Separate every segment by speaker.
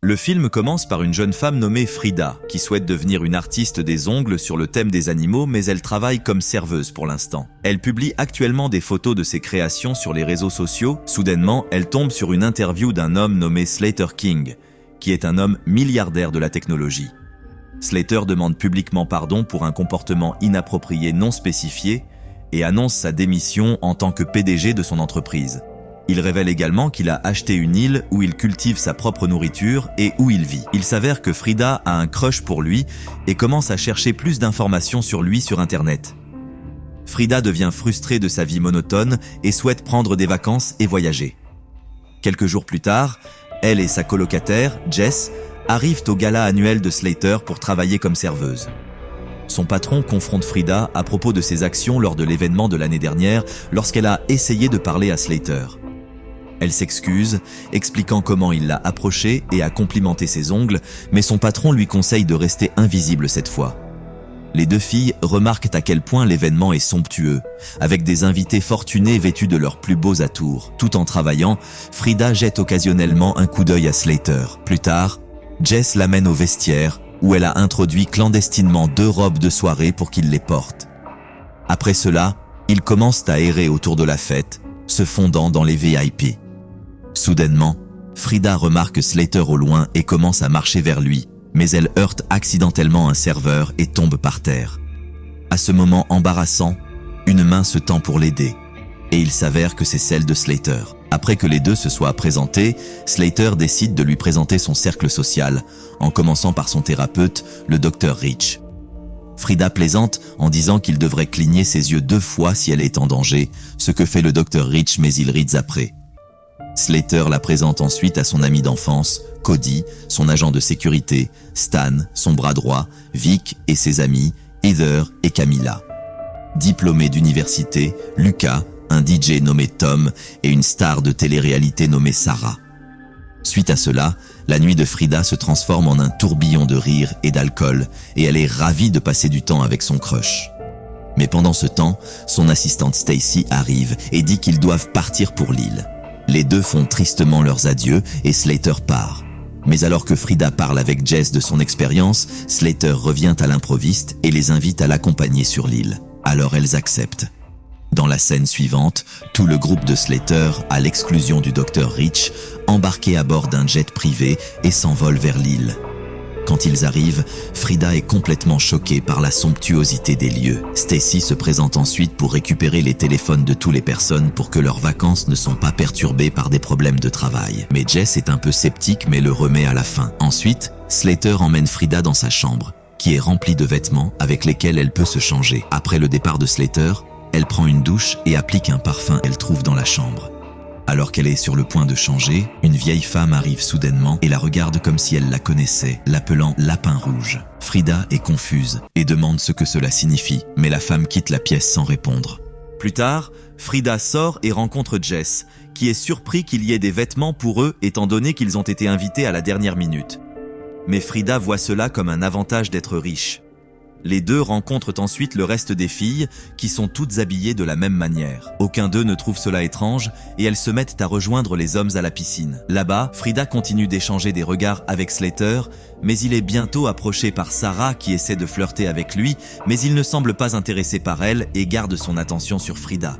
Speaker 1: Le film commence par une jeune femme nommée Frida, qui souhaite devenir une artiste des ongles sur le thème des animaux, mais elle travaille comme serveuse pour l'instant. Elle publie actuellement des photos de ses créations sur les réseaux sociaux. Soudainement, elle tombe sur une interview d'un homme nommé Slater King, qui est un homme milliardaire de la technologie. Slater demande publiquement pardon pour un comportement inapproprié non spécifié et annonce sa démission en tant que PDG de son entreprise. Il révèle également qu'il a acheté une île où il cultive sa propre nourriture et où il vit. Il s'avère que Frida a un crush pour lui et commence à chercher plus d'informations sur lui sur Internet. Frida devient frustrée de sa vie monotone et souhaite prendre des vacances et voyager. Quelques jours plus tard, elle et sa colocataire, Jess, arrivent au gala annuel de Slater pour travailler comme serveuse. Son patron confronte Frida à propos de ses actions lors de l'événement de l'année dernière lorsqu'elle a essayé de parler à Slater. Elle s'excuse, expliquant comment il l'a approchée et a complimenté ses ongles, mais son patron lui conseille de rester invisible cette fois. Les deux filles remarquent à quel point l'événement est somptueux, avec des invités fortunés vêtus de leurs plus beaux atours. Tout en travaillant, Frida jette occasionnellement un coup d'œil à Slater. Plus tard, Jess l'amène au vestiaire, où elle a introduit clandestinement 2 robes de soirée pour qu'il les porte. Après cela, ils commencent à errer autour de la fête, se fondant dans les VIP. Soudainement, Frida remarque Slater au loin et commence à marcher vers lui, mais elle heurte accidentellement un serveur et tombe par terre. À ce moment embarrassant, une main se tend pour l'aider, et il s'avère que c'est celle de Slater. Après que les deux se soient présentés, Slater décide de lui présenter son cercle social, en commençant par son thérapeute, le Dr Rich. Frida plaisante en disant qu'il devrait cligner ses yeux 2 fois si elle est en danger, ce que fait le Dr Rich mais il rit après. Slater la présente ensuite à son ami d'enfance, Cody, son agent de sécurité, Stan, son bras droit, Vic et ses amis, Heather et Camilla. Diplômé d'université, Lucas, un DJ nommé Tom et une star de télé-réalité nommée Sarah. Suite à cela, la nuit de Frida se transforme en un tourbillon de rire et d'alcool et elle est ravie de passer du temps avec son crush. Mais pendant ce temps, son assistante Stacy arrive et dit qu'ils doivent partir pour l'île. Les deux font tristement leurs adieux et Slater part. Mais alors que Frida parle avec Jess de son expérience, Slater revient à l'improviste et les invite à l'accompagner sur l'île. Alors elles acceptent. Dans la scène suivante, tout le groupe de Slater, à l'exclusion du Dr Rich, embarqué à bord d'un jet privé et s'envole vers l'île. Quand ils arrivent, Frida est complètement choquée par la somptuosité des lieux. Stacy se présente ensuite pour récupérer les téléphones de toutes les personnes pour que leurs vacances ne sont pas perturbées par des problèmes de travail. Mais Jess est un peu sceptique mais le remet à la fin. Ensuite, Slater emmène Frida dans sa chambre, qui est remplie de vêtements avec lesquels elle peut se changer. Après le départ de Slater, elle prend une douche et applique un parfum qu'elle trouve dans la chambre. Alors qu'elle est sur le point de changer, une vieille femme arrive soudainement et la regarde comme si elle la connaissait, l'appelant Lapin Rouge. Frida est confuse et demande ce que cela signifie, mais la femme quitte la pièce sans répondre. Plus tard, Frida sort et rencontre Jess, qui est surpris qu'il y ait des vêtements pour eux étant donné qu'ils ont été invités à la dernière minute. Mais Frida voit cela comme un avantage d'être riche. Les deux rencontrent ensuite le reste des filles, qui sont toutes habillées de la même manière. Aucun d'eux ne trouve cela étrange, et elles se mettent à rejoindre les hommes à la piscine. Là-bas, Frida continue d'échanger des regards avec Slater, mais il est bientôt approché par Sarah qui essaie de flirter avec lui, mais il ne semble pas intéressé par elle et garde son attention sur Frida.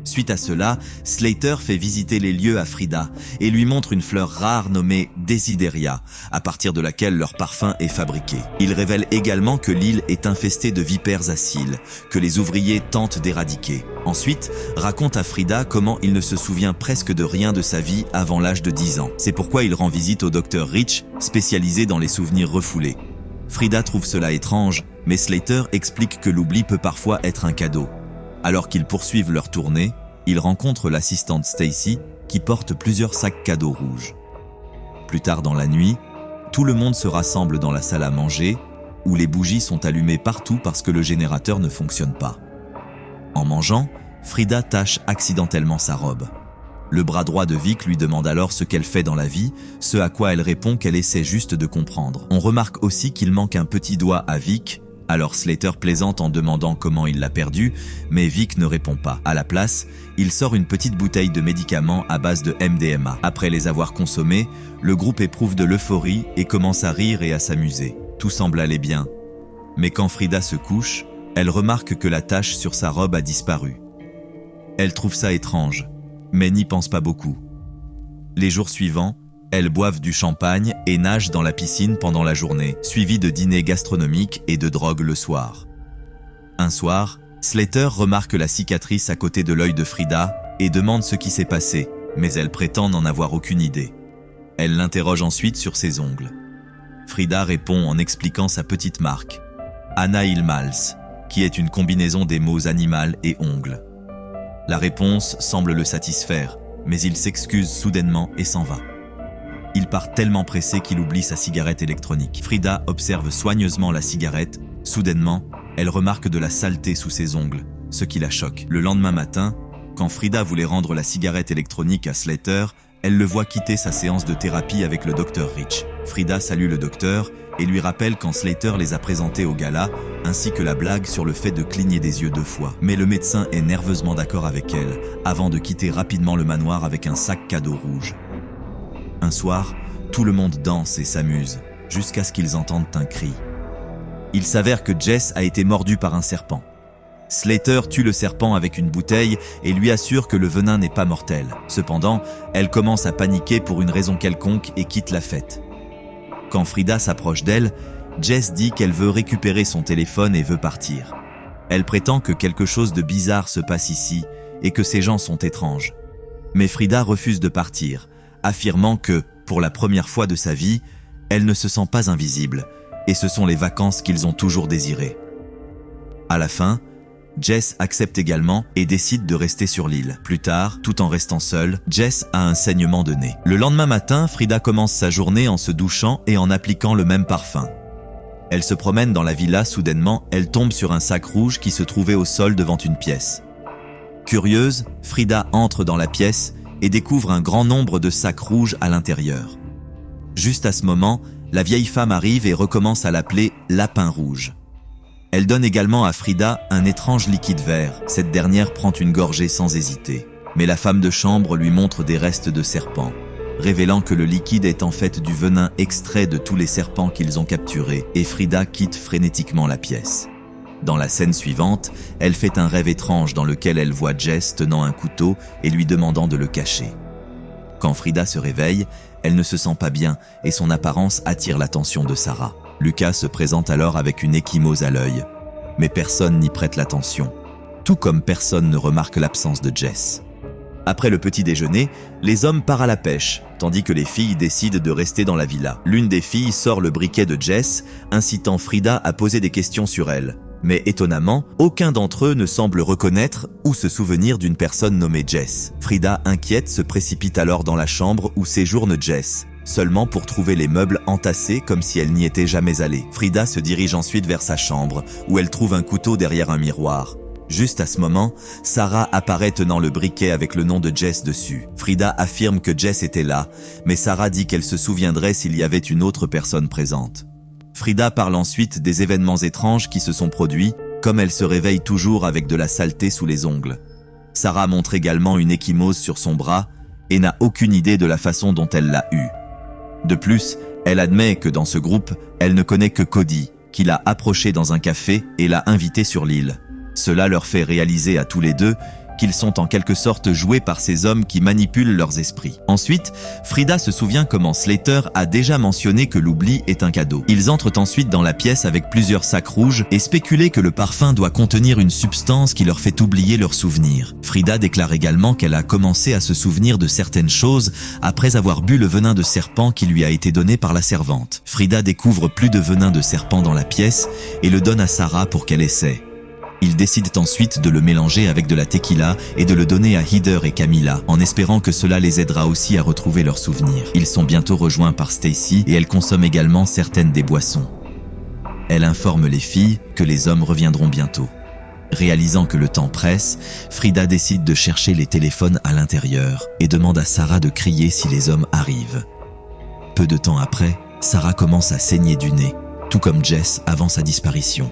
Speaker 1: Suite à cela, Slater fait visiter les lieux à Frida et lui montre une fleur rare nommée Desideria, à partir de laquelle leur parfum est fabriqué. Il révèle également que l'île est infestée de vipères à cils, que les ouvriers tentent d'éradiquer. Ensuite, raconte à Frida comment il ne se souvient presque de rien de sa vie avant l'âge de 10 ans. C'est pourquoi il rend visite au Dr Rich, spécialisé dans les souvenirs refoulés. Frida trouve cela étrange, mais Slater explique que l'oubli peut parfois être un cadeau. Alors qu'ils poursuivent leur tournée, ils rencontrent l'assistante Stacy qui porte plusieurs sacs cadeaux rouges. Plus tard dans la nuit, tout le monde se rassemble dans la salle à manger où les bougies sont allumées partout parce que le générateur ne fonctionne pas. En mangeant, Frida tache accidentellement sa robe. Le bras droit de Vic lui demande alors ce qu'elle fait dans la vie, ce à quoi elle répond qu'elle essaie juste de comprendre. On remarque aussi qu'il manque un petit doigt à Vic, Alors Slater plaisante en demandant comment il l'a perdu, mais Vic ne répond pas. À la place, il sort une petite bouteille de médicaments à base de MDMA. Après les avoir consommés, le groupe éprouve de l'euphorie et commence à rire et à s'amuser. Tout semble aller bien. Mais quand Frida se couche, elle remarque que la tache sur sa robe a disparu. Elle trouve ça étrange, mais n'y pense pas beaucoup. Les jours suivants, elles boivent du champagne et nagent dans la piscine pendant la journée, suivis de dîners gastronomiques et de drogue le soir. Un soir, Slater remarque la cicatrice à côté de l'œil de Frida et demande ce qui s'est passé, mais elle prétend n'en avoir aucune idée. Elle l'interroge ensuite sur ses ongles. Frida répond en expliquant sa petite marque, Anaïl-Mals, qui est une combinaison des mots animal et ongles. La réponse semble le satisfaire, mais il s'excuse soudainement et s'en va. Il part tellement pressé qu'il oublie sa cigarette électronique. Frida observe soigneusement la cigarette. Soudainement, elle remarque de la saleté sous ses ongles, ce qui la choque. Le lendemain matin, quand Frida voulait rendre la cigarette électronique à Slater, elle le voit quitter sa séance de thérapie avec le Dr Rich. Frida salue le docteur et lui rappelle quand Slater les a présentés au gala, ainsi que la blague sur le fait de cligner des yeux 2 fois. Mais le médecin est nerveusement d'accord avec elle, avant de quitter rapidement le manoir avec un sac cadeau rouge. Un soir, tout le monde danse et s'amuse, jusqu'à ce qu'ils entendent un cri. Il s'avère que Jess a été mordue par un serpent. Slater tue le serpent avec une bouteille et lui assure que le venin n'est pas mortel. Cependant, elle commence à paniquer pour une raison quelconque et quitte la fête. Quand Frida s'approche d'elle, Jess dit qu'elle veut récupérer son téléphone et veut partir. Elle prétend que quelque chose de bizarre se passe ici et que ces gens sont étranges. Mais Frida refuse de partir, affirmant que, pour la première fois de sa vie, elle ne se sent pas invisible, et ce sont les vacances qu'ils ont toujours désirées. À la fin, Jess accepte également et décide de rester sur l'île. Plus tard, tout en restant seule, Jess a un saignement de nez. Le lendemain matin, Frida commence sa journée en se douchant et en appliquant le même parfum. Elle se promène dans la villa, soudainement, elle tombe sur un sac rouge qui se trouvait au sol devant une pièce. Curieuse, Frida entre dans la pièce et découvre un grand nombre de sacs rouges à l'intérieur. Juste à ce moment, la vieille femme arrive et recommence à l'appeler « Lapin rouge ». Elle donne également à Frida un étrange liquide vert. Cette dernière prend une gorgée sans hésiter. Mais la femme de chambre lui montre des restes de serpents, révélant que le liquide est en fait du venin extrait de tous les serpents qu'ils ont capturés, et Frida quitte frénétiquement la pièce. Dans la scène suivante, elle fait un rêve étrange dans lequel elle voit Jess tenant un couteau et lui demandant de le cacher. Quand Frida se réveille, elle ne se sent pas bien et son apparence attire l'attention de Sarah. Lucas se présente alors avec une ecchymose à l'œil, mais personne n'y prête l'attention, tout comme personne ne remarque l'absence de Jess. Après le petit déjeuner, les hommes partent à la pêche, tandis que les filles décident de rester dans la villa. L'une des filles sort le briquet de Jess, incitant Frida à poser des questions sur elle. Mais étonnamment, aucun d'entre eux ne semble reconnaître ou se souvenir d'une personne nommée Jess. Frida, inquiète, se précipite alors dans la chambre où séjourne Jess, seulement pour trouver les meubles entassés comme si elle n'y était jamais allée. Frida se dirige ensuite vers sa chambre, où elle trouve un couteau derrière un miroir. Juste à ce moment, Sarah apparaît tenant le briquet avec le nom de Jess dessus. Frida affirme que Jess était là, mais Sarah dit qu'elle se souviendrait s'il y avait une autre personne présente. Frida parle ensuite des événements étranges qui se sont produits, comme elle se réveille toujours avec de la saleté sous les ongles. Sarah montre également une ecchymose sur son bras et n'a aucune idée de la façon dont elle l'a eue. De plus, elle admet que dans ce groupe, elle ne connaît que Cody, qui l'a approché dans un café et l'a invité sur l'île. Cela leur fait réaliser à tous les deux qu'ils sont en quelque sorte joués par ces hommes qui manipulent leurs esprits. Ensuite, Frida se souvient comment Slater a déjà mentionné que l'oubli est un cadeau. Ils entrent ensuite dans la pièce avec plusieurs sacs rouges et spéculent que le parfum doit contenir une substance qui leur fait oublier leurs souvenirs. Frida déclare également qu'elle a commencé à se souvenir de certaines choses après avoir bu le venin de serpent qui lui a été donné par la servante. Frida découvre plus de venin de serpent dans la pièce et le donne à Sarah pour qu'elle essaie. Ils décident ensuite de le mélanger avec de la tequila et de le donner à Heather et Camilla, en espérant que cela les aidera aussi à retrouver leurs souvenirs. Ils sont bientôt rejoints par Stacy et elle consomme également certaines des boissons. Elle informe les filles que les hommes reviendront bientôt. Réalisant que le temps presse, Frida décide de chercher les téléphones à l'intérieur et demande à Sarah de crier si les hommes arrivent. Peu de temps après, Sarah commence à saigner du nez, tout comme Jess avant sa disparition.